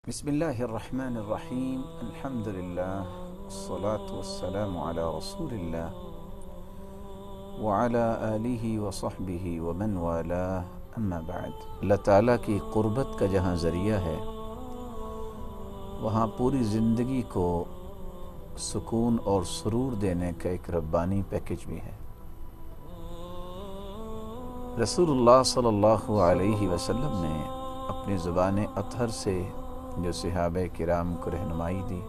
بسم الله الرحمن الرحيم الحمد لله والصلاة والسلام على رسول الله وعلى آله وصحبه ومن والاه اما بعد۔ اللہ تعالیٰ کی قربت کا جہاں ذریعہ ہے وہاں پوری زندگی کو سکون اور سرور دینے کا ایک ربانی پیکج بھی ہے۔ رسول اللہ صلی اللہ علیہ وسلم نے اپنی زبان اطہر سے جو صحابہ کرام کو رہنمائی دی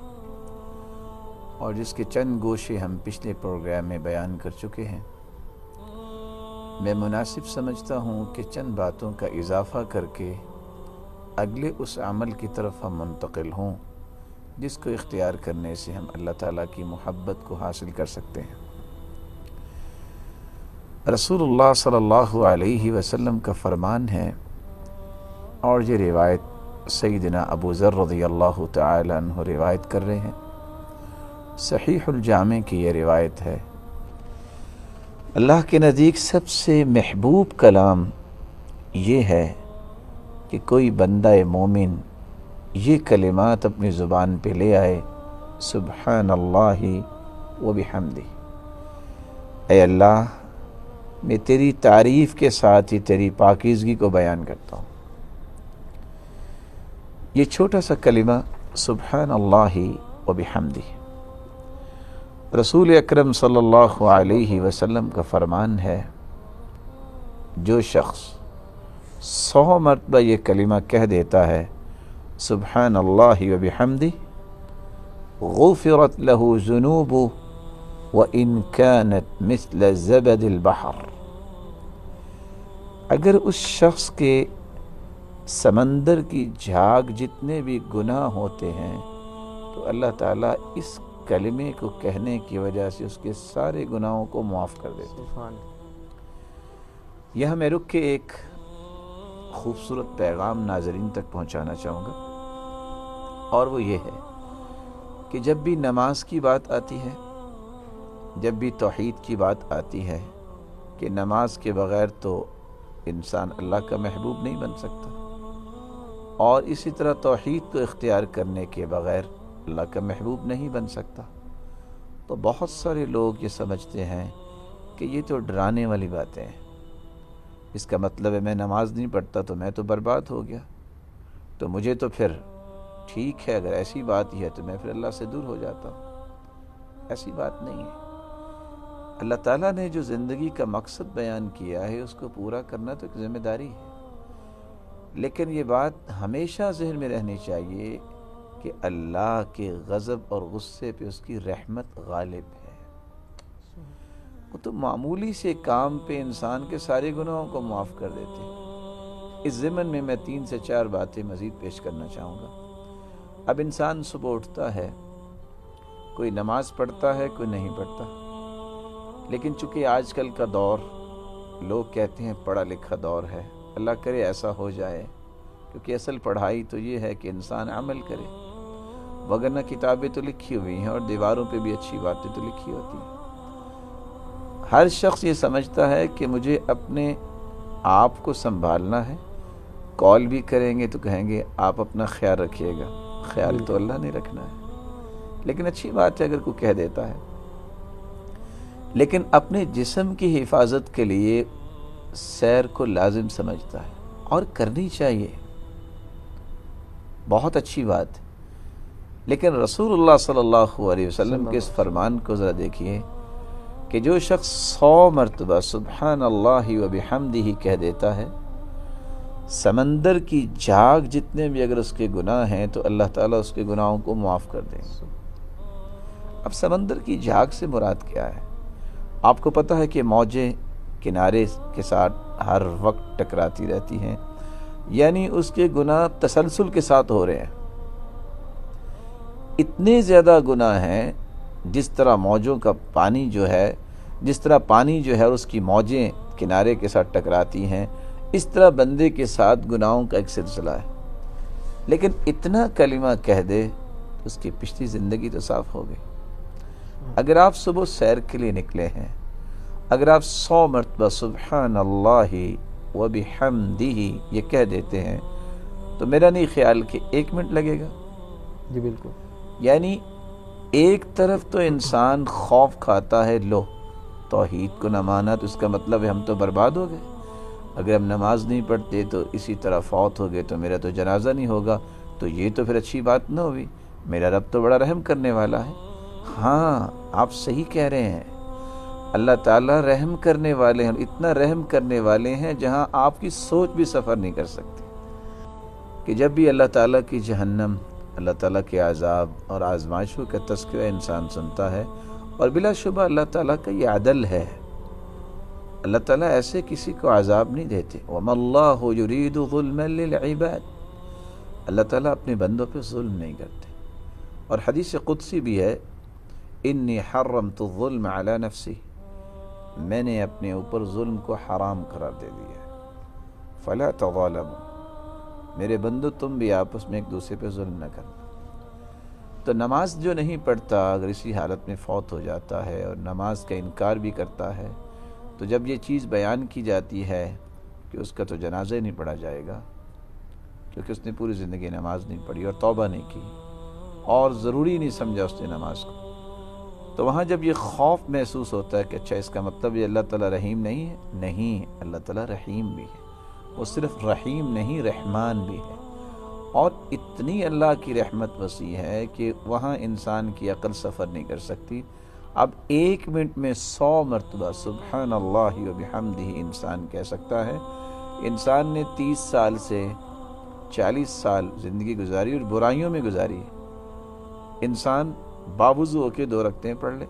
اور جس کے چند گوشے ہم پچھلے پروگرام میں بیان کر چکے ہیں، میں مناسب سمجھتا ہوں کہ چند باتوں کا اضافہ کر کے اگلے اس عمل کی طرف ہم منتقل ہوں جس کو اختیار کرنے سے ہم اللہ تعالیٰ کی محبت کو حاصل کر سکتے ہیں۔ رسول اللہ صلی اللہ علیہ وسلم کا فرمان ہے، اور یہ روایت سیدنا ابو ذر رضی اللہ تعالی عنہ روایت کر رہے ہیں، صحیح الجامع کی یہ روایت ہے، اللہ کے نزدیک سب سے محبوب کلام یہ ہے کہ کوئی بندہ مومن یہ کلمات اپنی زبان پہ لے آئے، سبحان اللہ و بحمدہ، اے اللہ میں تیری تعریف کے ساتھ ہی تیری پاکیزگی کو بیان کرتا ہوں۔ یہ چھوٹا سا کلمہ سبحان اللہ و بحمدہ، رسول اکرم صلی اللہ علیہ وسلم کا فرمان ہے، جو شخص 100 مرتبہ یہ کلمہ کہہ دیتا ہے سبحان اللہ و بحمدہ، غفرت له ذنوبه وإن كانت مثل زبد البحر، اگر اس شخص کے سمندر کی جھاگ جتنے بھی گناہ ہوتے ہیں تو اللہ تعالیٰ اس کلمے کو کہنے کی وجہ سے اس کے سارے گناہوں کو معاف کر دیتے ہیں۔ یہاں میں رک کے ایک خوبصورت پیغام ناظرین تک پہنچانا چاہوں گا، اور وہ یہ ہے کہ جب بھی نماز کی بات آتی ہے، جب بھی توحید کی بات آتی ہے کہ نماز کے بغیر تو انسان اللہ کا محبوب نہیں بن سکتا، اور اسی طرح توحید کو اختیار کرنے کے بغیر اللہ کا محبوب نہیں بن سکتا، تو بہت سارے لوگ یہ سمجھتے ہیں کہ یہ تو ڈرانے والی باتیں ہیں، اس کا مطلب ہے میں نماز نہیں پڑھتا تو میں تو برباد ہو گیا، تو مجھے تو پھر ٹھیک ہے، اگر ایسی بات ہی ہے تو میں پھر اللہ سے دور ہو جاتا ہوں۔ ایسی بات نہیں ہے، اللہ تعالیٰ نے جو زندگی کا مقصد بیان کیا ہے اس کو پورا کرنا تو ایک ذمہ داری ہے، لیکن یہ بات ہمیشہ ذہن میں رہنی چاہیے کہ اللہ کے غضب اور غصے پہ اس کی رحمت غالب ہے۔ وہ تو معمولی سے کام پہ انسان کے سارے گناہوں کو معاف کر دیتے ہیں۔ اس ضمن میں 3 سے 4 باتیں مزید پیش کرنا چاہوں گا۔ اب انسان صبح اٹھتا ہے، کوئی نماز پڑھتا ہے، کوئی نہیں پڑھتا، لیکن چونکہ آج کل کا دور لوگ کہتے ہیں پڑھا لکھا دور ہے، اللہ کرے ایسا ہو جائے، کیونکہ اصل پڑھائی تو یہ ہے کہ انسان عمل کرے، وگرنہ کتابیں تو لکھی ہوئی ہیں اور دیواروں پہ بھی اچھی باتیں تو لکھی ہوتی ہیں۔ ہر شخص یہ سمجھتا ہے کہ مجھے اپنے آپ کو سنبھالنا ہے، کال بھی کریں گے تو کہیں گے آپ اپنا خیال رکھیے گا، خیال تو اللہ نے رکھنا ہے، لیکن اچھی بات ہے اگر کوئی کہہ دیتا ہے، لیکن اپنے جسم کی حفاظت کے لیے سیر کو لازم سمجھتا ہے، اور کرنی چاہیے، بہت اچھی بات، لیکن رسول اللہ صلی اللہ علیہ وسلم کے اس فرمان کو ذرا دیکھیے کہ جو شخص 100 مرتبہ سبحان اللہ و بحمدہ کہہ دیتا ہے، سمندر کی جھاگ جتنے بھی اگر اس کے گناہ ہیں تو اللہ تعالیٰ اس کے گناہوں کو معاف کر دیں گے۔ اب سمندر کی جھاگ سے مراد کیا ہے؟ آپ کو پتہ ہے کہ موجیں کنارے کے ساتھ ہر وقت ٹکراتی رہتی ہیں، یعنی اس کے گناہ تسلسل کے ساتھ ہو رہے ہیں، اتنے زیادہ گناہ ہیں، جس طرح موجوں کا پانی جو ہے، جس طرح پانی جو ہے اس کی موجیں کنارے کے ساتھ ٹکراتی ہیں، اس طرح بندے کے ساتھ گناہوں کا ایک سلسلہ ہے، لیکن اتنا کلمہ کہہ دے اس کی پچھلی زندگی تو صاف ہو گئی۔ اگر آپ صبح سیر کے لیے نکلے ہیں، اگر آپ 100 مرتبہ سبحان اللہ و بحمدہ یہ کہہ دیتے ہیں تو میرا نہیں خیال کہ 1 منٹ لگے گا. جی بالکل. یعنی ایک طرف تو انسان خوف کھاتا ہے، لو توحید کو نہ مانا تو اس کا مطلب ہے ہم تو برباد ہو گئے، اگر ہم نماز نہیں پڑھتے تو اسی طرح فوت ہو گئے تو میرا تو جنازہ نہیں ہوگا، تو یہ تو پھر اچھی بات نہ ہوئی. میرا رب تو بڑا رحم کرنے والا ہے. ہاں آپ صحیح کہہ رہے ہیں، اللہ تعالیٰ رحم کرنے والے ہیں، اتنا رحم کرنے والے ہیں جہاں آپ کی سوچ بھی سفر نہیں کر سکتی. کہ جب بھی اللہ تعالیٰ کی جہنم، اللہ تعالیٰ کے عذاب اور آزمائشوں کا تذکرہ انسان سنتا ہے، اور بلا شبہ اللہ تعالیٰ کا یہ عدل ہے، اللہ تعالیٰ ایسے کسی کو عذاب نہیں دیتے. وَمَا اللَّهُ يُرِيدُ ظُلْمًا لِلْعِبَادِ، اللہ تعالیٰ اپنے بندوں پہ ظلم نہیں کرتے. اور حدیث قدسی بھی ہے، انی حرمت الظلم علی نفسی، میں نے اپنے اوپر ظلم کو حرام قرار دے دیا ہے. فلا تظالموا، میرے بندو تم بھی آپس میں ایک دوسرے پہ ظلم نہ کرنا. تو نماز جو نہیں پڑھتا اگر اسی حالت میں فوت ہو جاتا ہے اور نماز کا انکار بھی کرتا ہے، تو جب یہ چیز بیان کی جاتی ہے کہ اس کا تو جنازہ ہی نہیں پڑھا جائے گا کیونکہ اس نے پوری زندگی نماز نہیں پڑھی اور توبہ نہیں کی اور ضروری نہیں سمجھا اس نے نماز کو، تو وہاں جب یہ خوف محسوس ہوتا ہے کہ اچھا اس کا مطلب یہ اللہ تعالیٰ رحیم نہیں ہے. نہیں، اللہ تعالیٰ رحیم بھی ہے، وہ صرف رحیم نہیں رحمان بھی ہے. اور اتنی اللہ کی رحمت وسیع ہے کہ وہاں انسان کی عقل سفر نہیں کر سکتی. اب 1 منٹ میں 100 مرتبہ سبحان اللہ و بحمدہ انسان کہہ سکتا ہے. انسان نے 30 سال سے 40 سال زندگی گزاری اور برائیوں میں گزاری. انسان باوضو ہو کے 2 رکعتیں پڑھ لے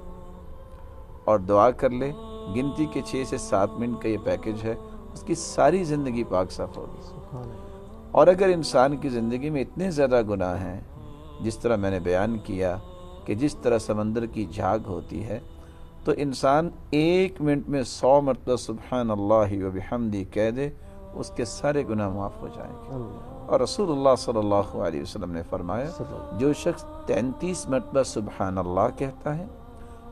اور دعا کر لے، گنتی کے 6 سے 7 منٹ کا یہ پیکج ہے، اس کی ساری زندگی پاک صاف ہوگی. اور اگر انسان کی زندگی میں اتنے زیادہ گناہ ہیں جس طرح میں نے بیان کیا کہ جس طرح سمندر کی جھاگ ہوتی ہے، تو انسان 1 منٹ میں 100 مرتبہ سبحان اللہ و بحمدہ کہہ دے، اس کے سارے گناہ معاف ہو جائیں گے. اور رسول اللہ صلی اللہ علیہ وسلم نے فرمایا، جو شخص 33 مرتبہ سبحان اللہ کہتا ہے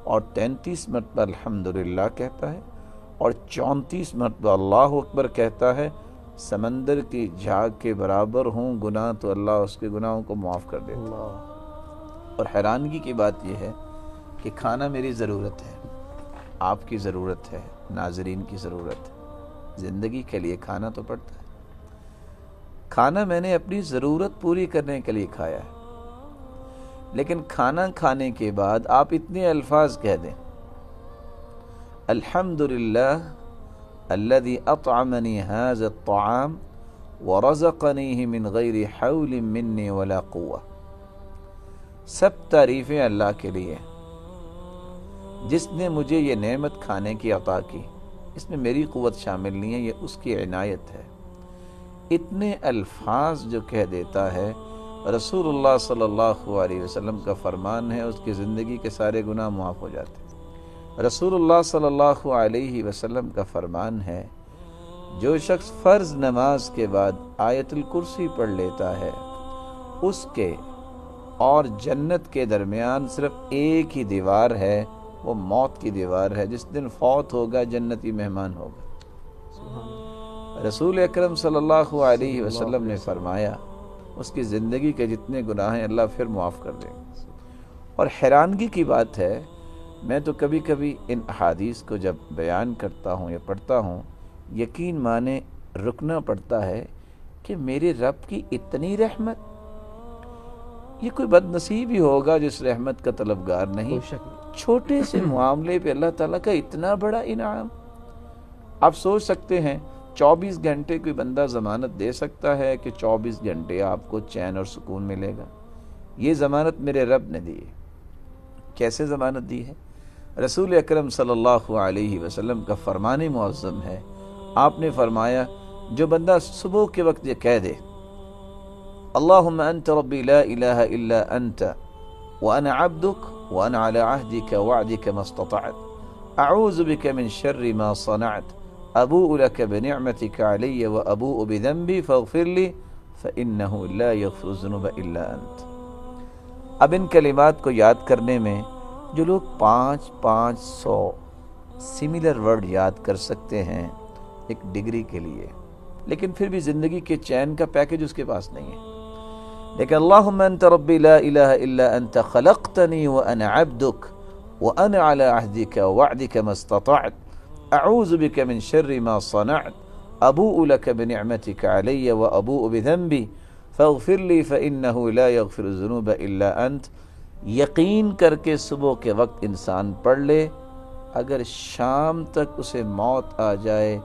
اور 33 مرتبہ الحمدللہ کہتا ہے اور 34 مرتبہ اللہ اکبر کہتا ہے، سمندر کی جھاگ کے برابر ہوں گناہ تو اللہ اس کے گناہوں کو معاف کر دیتا ہے. اور حیرانگی کی بات یہ ہے کہ کھانا میری ضرورت ہے، آپ کی ضرورت ہے، ناظرین کی ضرورت ہے، زندگی کے لیے کھانا تو پڑتا ہے. کھانا میں نے اپنی ضرورت پوری کرنے کے لیے کھایا ہے، لیکن کھانا کھانے کے بعد آپ اتنے الفاظ کہہ دیں، الحمدللہ الذي اطعمني هذا الطعام ورزقنيه من غیر حول مني ولا قوة. سب تعریفیں اللہ کے لیے جس نے مجھے یہ نعمت کھانے کی عطا کی، اس میں میری قوت شامل نہیں ہے، یہ اس کی عنایت ہے. اتنے الفاظ جو کہہ دیتا ہے، رسول اللہ صلی اللہ علیہ وسلم کا فرمان ہے اس کی زندگی کے سارے گناہ معاف ہو جاتے ہیں. رسول اللہ صلی اللہ علیہ وسلم کا فرمان ہے، جو شخص فرض نماز کے بعد آیت الکرسی پڑھ لیتا ہے، اس کے اور جنت کے درمیان صرف ایک ہی دیوار ہے، وہ موت کی دیوار ہے. جس دن فوت ہوگا جنتی مہمان ہوگا. رسول اکرم صلی اللہ علیہ وسلم نے فرمایا اس کی زندگی کے جتنے گناہ ہیں اللہ پھر معاف کر دے گا. اور حیرانگی کی بات ہے، میں تو کبھی کبھی ان احادیث کو جب بیان کرتا ہوں یا پڑھتا ہوں، یقین مانے رکنا پڑتا ہے کہ میرے رب کی اتنی رحمت، یہ کوئی بد نصیب ہی ہوگا جس رحمت کا طلبگار نہیں. چھوٹے سے معاملے پہ اللہ تعالیٰ کا اتنا بڑا انعام. آپ سوچ سکتے ہیں 24 گھنٹے کوئی بندہ ضمانت دے سکتا ہے کہ 24 گھنٹے آپ کو چین اور سکون ملے گا؟ یہ ضمانت میرے رب نے دی ہے. کیسے ضمانت دی ہے؟ رسول اکرم صلی اللہ علیہ وسلم کا فرمان معظم ہے. آپ نے فرمایا، جو بندہ صبح کے وقت یہ کہہ دے، اللہم انت ربی لا الہ الا انت وانا عبدک وانا علی عہدک وعدک ما استطعت اعوذ بک من شر ما صنعت ابوء لک بنعمتک علی وابوء بذنبی فاغفر لی فانہ لا یغفر الذنوب الا انت. اب ان کلمات کو یاد کرنے میں جو لوگ 500 سملر ورڈ یاد کر سکتے ہیں ایک ڈگری کے لیے، لیکن پھر بھی زندگی کے چین کا پیکج اس کے پاس نہیں ہے. لیکن اللہم انت ربی لا الہ الا انت خلقتنی وانا عبدک وانا علی عہدک ووعدک ما استطعت اعوذ بک من شر ما صنعت ابوء لک بنعمتک علی وابوء بذنبی فاغفر لی فانہ لا یغفر الذنوب الا انت. یقین کر کے صبح کے وقت انسان پڑھ لے، اگر شام تک اسے موت آ جائے،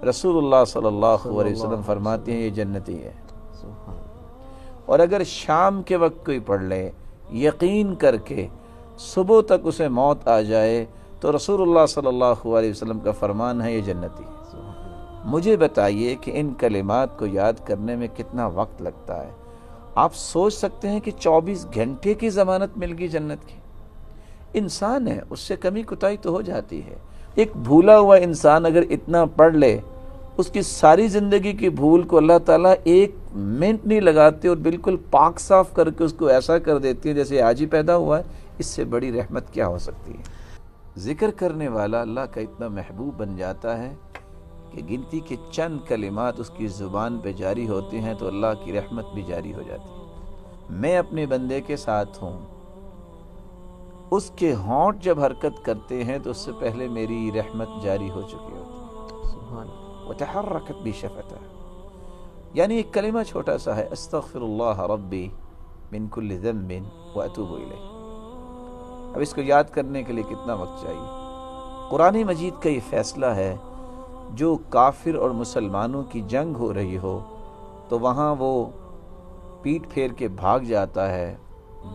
رسول اللہ صلی اللہ علیہ وسلم فرماتے ہیں یہ جنتی ہے. اور اگر شام کے وقت کوئی پڑھ لے یقین کر کے صبح تک اسے موت آ جائے تو رسول اللہ صلی اللہ علیہ وسلم کا فرمان ہے یہ جنتی ہے. مجھے بتائیے کہ ان کلمات کو یاد کرنے میں کتنا وقت لگتا ہے. آپ سوچ سکتے ہیں کہ 24 گھنٹے کی ضمانت مل گئی جنت کی. انسان ہے، اس سے کمی کوتاہی تو ہو جاتی ہے. ایک بھولا ہوا انسان اگر اتنا پڑھ لے، اس کی ساری زندگی کی بھول کو اللہ تعالیٰ 1 منٹ نہیں لگاتے اور بالکل پاک صاف کر کے اس کو ایسا کر دیتی ہے جیسے آج ہی پیدا ہوا ہے. اس سے بڑی رحمت کیا ہو سکتی ہے؟ ذکر کرنے والا اللہ کا اتنا محبوب بن جاتا ہے کہ گنتی کے چند کلمات اس کی زبان پہ جاری ہوتے ہیں تو اللہ کی رحمت بھی جاری ہو جاتی ہے. میں اپنے بندے کے ساتھ ہوں، اس کے ہونٹ جب حرکت کرتے ہیں تو اس سے پہلے میری رحمت جاری ہو چکی ہوتی ہے. وتحرکت بھی شفتہ، یعنی ایک کلمہ چھوٹا سا ہے، استغفر اللہ ربی من کل ذنب واتوب الیہ. اب اس کو یاد کرنے کے لیے کتنا وقت چاہیے؟ قرآن مجید کا یہ فیصلہ ہے، جو کافر اور مسلمانوں کی جنگ ہو رہی ہو تو وہاں وہ پیٹ پھیر کے بھاگ جاتا ہے،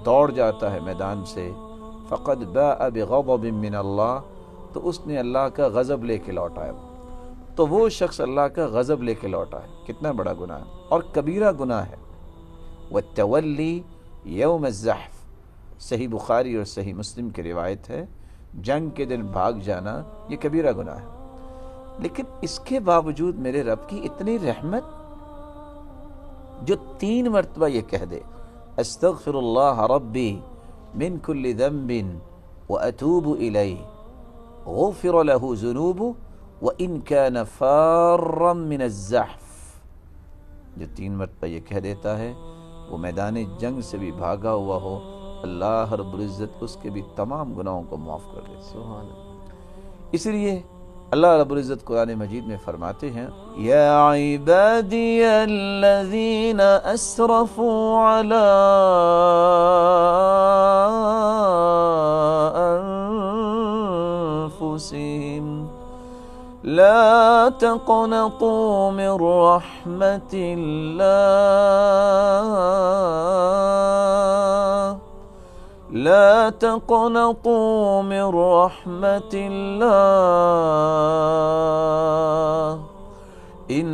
دوڑ جاتا ہے میدان سے، فقد باء بغضب من اللہ، تو اس نے اللہ کا غضب لے کے لوٹا ہے. تو وہ شخص اللہ کا غضب لے کے لوٹا ہے. کتنا بڑا گناہ ہے اور کبیرہ گناہ ہے. والتولی یوم الزحف، صحیح بخاری اور صحیح مسلم کی روایت ہے، جنگ کے دن بھاگ جانا یہ کبیرہ گناہ ہے. لیکن اس کے باوجود میرے رب کی اتنی رحمت، جو 3 مرتبہ یہ کہہ دے استغفر اللہ ربی من کل ذنب واتوب الیہ غفر له ذنوبه وان كان فارا من الزحف، جو 3 مرتبہ یہ کہہ دیتا ہے وہ میدان جنگ سے بھی بھاگا ہوا ہو، اللہ رب العزت اس کے بھی تمام گناہوں کو معاف کر دیتے ہیں. اس لیے اللہ رب العزت قرآن مجید میں فرماتے ہیں یا عبادی الذین اسرفوا علی انفسهم لا تقنطوا من رحمت اللہ لا تقنطوا من رحمت اللہ ان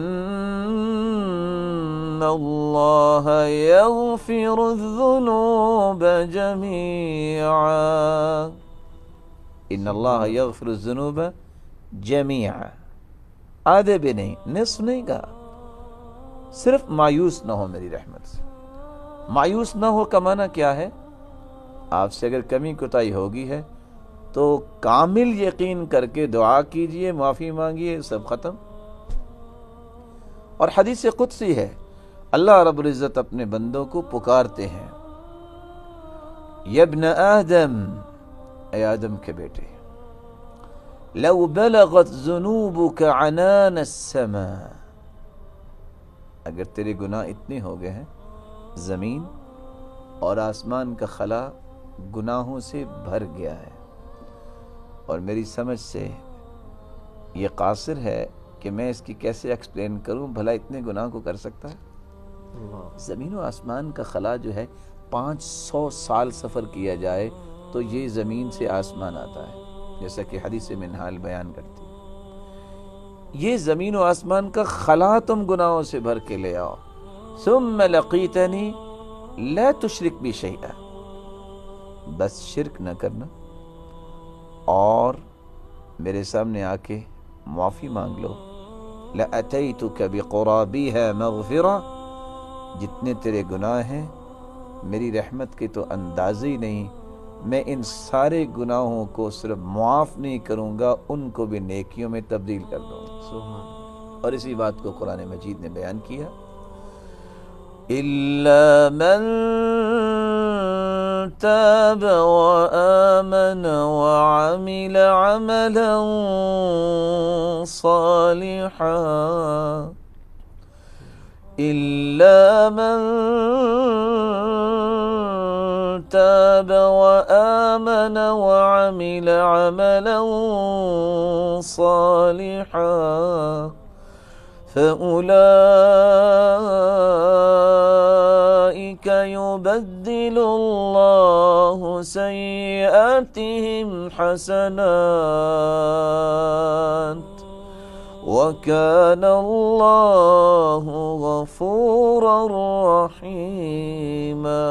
اللہ یغفر الذنوب جميعا. ان اللہ یغفر الذنوب جميعا، آدھے بھی نہیں، نصف نہیں کہا. صرف مایوس نہ ہو میری رحمت سے. مایوس نہ ہو کا معنی کیا ہے؟ آپ سے اگر کمی کوتاہی ہوگی ہے تو کامل یقین کر کے دعا کیجئے، معافی مانگیے، سب ختم. اور حدیث قدسی ہے، اللہ رب العزت اپنے بندوں کو پکارتے ہیں یا ابن آدم، اے آدم کے بیٹے، لو بلغت ذنوبک عنان السماء، اگر تیرے گناہ اتنے ہو گئے ہیں زمین اور آسمان کا خلا گناہوں سے بھر گیا ہے، اور میری سمجھ سے یہ قاصر ہے کہ میں اس کی کیسے ایکسپلین کروں، بھلا اتنے گناہ کو کر سکتا ہے؟ زمین و آسمان کا خلا جو ہے 500 سال سفر کیا جائے تو یہ زمین سے آسمان آتا ہے، جیسا کہ حدیث منہال بیان کرتی ہے. یہ زمین و آسمان کا خلا تم گناہوں سے بھر کے لے آؤ، ثم لقیتنی لا تشرک بی شیئا، بس شرک نہ کرنا اور میرے سامنے آ کے معافی مانگ لو. لَأَتَيْتُكَ بِقُرَابِهَا مَغْفِرَةً، جتنے تیرے گناہ ہیں میری رحمت کے تو اندازے ہی نہیں. میں ان سارے گناہوں کو صرف معاف نہیں کروں گا، ان کو بھی نیکیوں میں تبدیل کر دوں گا. اور اسی بات کو قرآن مجید نے بیان کیا، إِلَّا مَن تَابَ وَآمَنَ وَعَمِلَ عَمَلًا صَالِحًا إِلَّا مَن تَابَ وَآمَنَ وَعَمِلَ عَمَلًا صَالِحًا فَأُولَئِكَ يُبَدِّلُ اللَّهُ سَيِّئَاتِهِمْ حَسَنَاتٍ وَكَانَ اللَّهُ غَفُورًا رَحِيمًا۔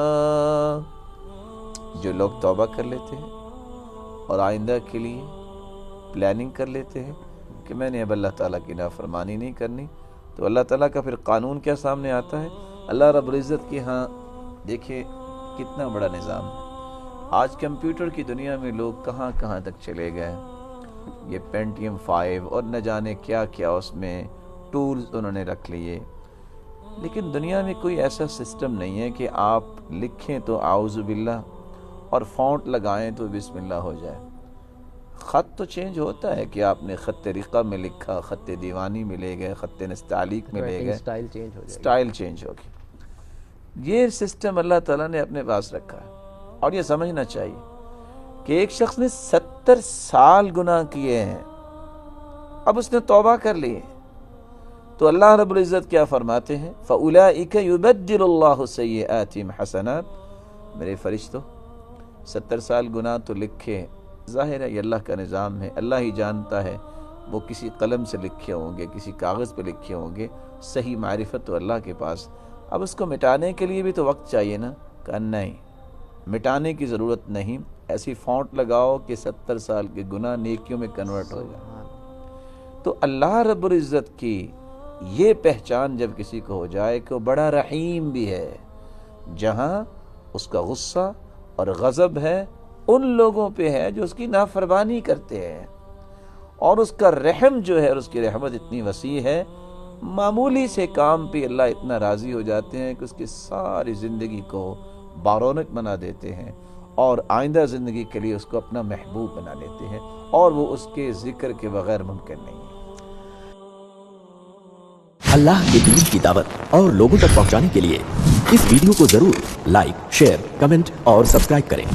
جو لوگ توبہ کر لیتے ہیں اور آئندہ کے لیے پلاننگ کر لیتے ہیں کہ میں نے اب اللہ تعالیٰ کی نافرمانی نہیں کرنی، تو اللہ تعالیٰ کا پھر قانون کیا سامنے آتا ہے؟ اللہ رب العزت کے ہاں دیکھیں کتنا بڑا نظام ہے۔ آج کمپیوٹر کی دنیا میں لوگ کہاں کہاں تک چلے گئے، یہ پینٹیم 5 اور نہ جانے کیا کیا اس میں ٹولز انہوں نے رکھ لیے، لیکن دنیا میں کوئی ایسا سسٹم نہیں ہے کہ آپ لکھیں تو اعوذ باللہ اور فونٹ لگائیں تو بسم اللہ ہو جائے۔ خط تو چینج ہوتا ہے کہ آپ نے خط رقہ میں لکھا، خط دیوانی میں لے گئے، خط نستعلیق میں لے گئے، سٹائل چینج ہوگی۔ یہ سسٹم اللہ تعالیٰ نے اپنے پاس رکھا ہے، اور یہ سمجھنا چاہیے کہ ایک شخص نے 70 سال گناہ کیے ہیں، اب اس نے توبہ کر لی ہے، تو اللہ رب العزت کیا فرماتے ہیں؟ فَأُولَئِكَ يُبَدِّلُ اللَّهُ سَيِّئَاتِهِمْ حَسَنَاتٍ۔ میرے فرشتوں 70 سال گناہ تو لکھے، ظاہر ہے یہ اللہ کا نظام ہے، اللہ ہی جانتا ہے وہ کسی قلم سے لکھے ہوں گے، کسی کاغذ پہ لکھے ہوں گے، صحیح معرفت تو اللہ کے پاس۔ اب اس کو مٹانے کے لیے بھی تو وقت چاہیے نا، کہ نہیں مٹانے کی ضرورت نہیں، ایسی فونٹ لگاؤ کہ 70 سال کے گناہ نیکیوں میں کنورٹ ہو جائے۔ تو اللہ رب العزت کی یہ پہچان جب کسی کو ہو جائے کہ وہ بڑا رحیم بھی ہے، جہاں اس کا غصہ اور غضب ہے ان لوگوں پہ ہے جو اس کی نافرمانی کرتے ہیں، اور اس کا رحم جو ہے اور اس کی رحمت اتنی وسیع ہے، معمولی سے کام پہ اللہ اتنا راضی ہو جاتے ہیں کہ اس کی ساری زندگی کو بارونق بنا دیتے ہیں، اور آئندہ زندگی کے لیے اس کو اپنا محبوب بنا لیتے ہیں، اور وہ اس کے ذکر کے بغیر ممکن نہیں ہے۔ اللہ کے دین کی دعوت اور لوگوں تک پہنچانے کے لیے اس ویڈیو کو ضرور لائک، شیئر، کمنٹ اور سبسکرائب کریں۔